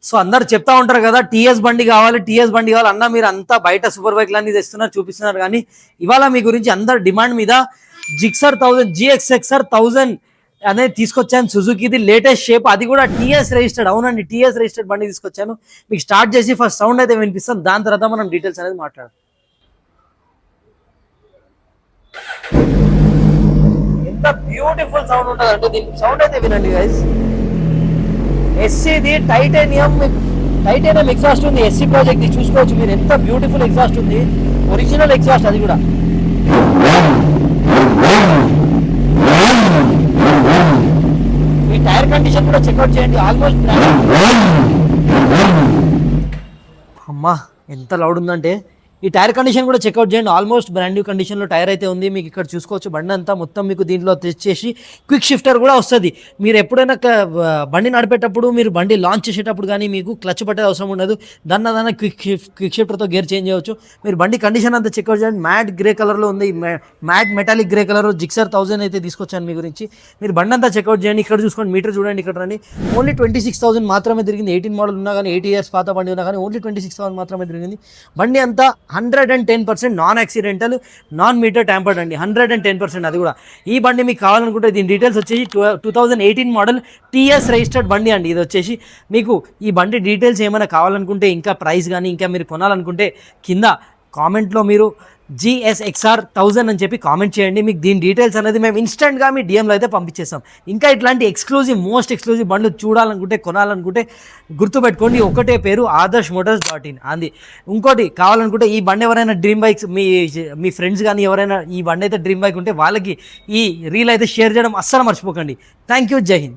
So అందరు చెప్తా ఉంటారు కదా టీఎస్ బండి కావాలి, టీఎస్ బండి కావాలి అన్న. మీరు అంతా బయట సూపర్ బైక్లు అన్ని తెస్తున్నారు, చూపిస్తున్నారు, కానీ ఇవాళ మీ గురించి అందరు డిమాండ్ మీద జిక్సర్ 1000 GXXR 1000 అనేది తీసుకొచ్చాను. సుజుకిది లేటెస్ట్ షేప్, అది కూడా టీఎస్ రిజిస్టర్డ్. అవునండి, టీఎస్ రిజిస్టర్డ్ బండి తీసుకొచ్చాను. మీకు స్టార్ట్ చేసి ఫస్ట్ సౌండ్ అయితే వినిపిస్తాం, దాని తర్వాత మనం డీటెయిల్స్ అనేది మాట్లాడదాం. ఎంత బ్యూటిఫుల్ సౌండ్ ఉంటుంది అంటే దీని సౌండ్ అయితే వినండి గైస్. ఎస్సీది టైటానియం ఎగ్జాస్ట్ ఉంది. ఎస్సీ ప్రాజెక్ట్ చూసుకోవచ్చు మీరు, ఎంత బ్యూటిఫుల్ ఎగ్జాస్ట్ ఉంది, ఒరిజినల్ ఎగ్జాస్ట్ అది కూడా. ఈ టైర్ కండిషన్ కూడా చెక్అవుట్ చేయండి. ఆల్మోస్ట్ అమ్మా ఎంత లౌడ్ ఉందంటే ఈ టైర్ కండిషన్ కూడా చెక్అవుట్ చేయండి. ఆల్మోస్ట్ బ్రాండ్ న్యూ కండిషన్లో టైర్ అయితే ఉంది. మీకు ఇక్కడ చూసుకోవచ్చు బండి అంతా మొత్తం మీకు దీంట్లో తెచ్చేసి క్విక్ షిఫ్టర్ కూడా వస్తుంది. మీరు ఎప్పుడైనా బండి నడిపేటప్పుడు, మీరు బండి లాంచ్ చేసేటప్పుడు కానీ మీకు క్లచ్ పట్టేది అవసరం ఉండదు. దాన్ని క్విక్ షిఫ్టర్తో గేర్ చేంజ్ చేయవచ్చు. మీరు బండి కండిషన్ అంతా చెక్అవుట్ చేయండి. మ్యాట్ గ్రే కలర్లో ఉంది, matte metallic grey colour Gixxer 1000 అయితే తీసుకొచ్చాను మీ గురించి. మీరు బండి అంతా చెక్అవుట్ చేయండి. ఇక్కడ చూసుకోండి, మీటర్ చూడండి, ఇక్కడ రండి. ఓన్లీ 26,000 మాత్రమే తిరిగింది. 18 మోడల్ ఉన్నా కానీ, 8 ఇయర్స్ పాత బండి ఉన్నా కానీ ఓన్లీ 26,000 మాత్రమే తిరిగింది. బండి అంతా 110% non accidental, non meter tampered అండి. 110%. అది కూడా ఈ బండి మీకు కావాలనుకుంటే దీని డీటెయిల్స్ వచ్చేసి 2018 మోడల్ టీఎస్ రిజిస్టర్డ్ బండి అండి. ఇది వచ్చేసి మీకు ఈ బండి డీటెయిల్స్ ఏమైనా కావాలనుకుంటే, ఇంకా ప్రైస్ కానీ ఇంకా మీరు కొనాలనుకుంటే కింద కామెంట్లో మీరు GSXR 1000 అని చెప్పి కామెంట్ చేయండి. మీకు దీని డీటెయిల్స్ అనేది మేము ఇన్స్టెంట్గా మీ డిఎంలో అయితే పంపించేస్తాం. ఇంకా ఇట్లాంటి మోస్ట్ ఎక్స్క్లూజివ్ బండ్లు చూడాలనుకుంటే, కొనాలనుకుంటే గుర్తుపెట్టుకోండి, ఒకటే పేరు adarshmotors.in అంది. ఇంకోటి కావాలనుకుంటే ఈ బండి ఎవరైనా డ్రీమ్ బైక్స్ మీ ఫ్రెండ్స్ కానీ ఎవరైనా ఈ బండి అయితే డ్రీమ్ బైక్ ఉంటే వాళ్ళకి ఈ రీల్ అయితే షేర్ చేయడం అస్సలు మర్చిపోకండి. థ్యాంక్ యూ, జై హింద్.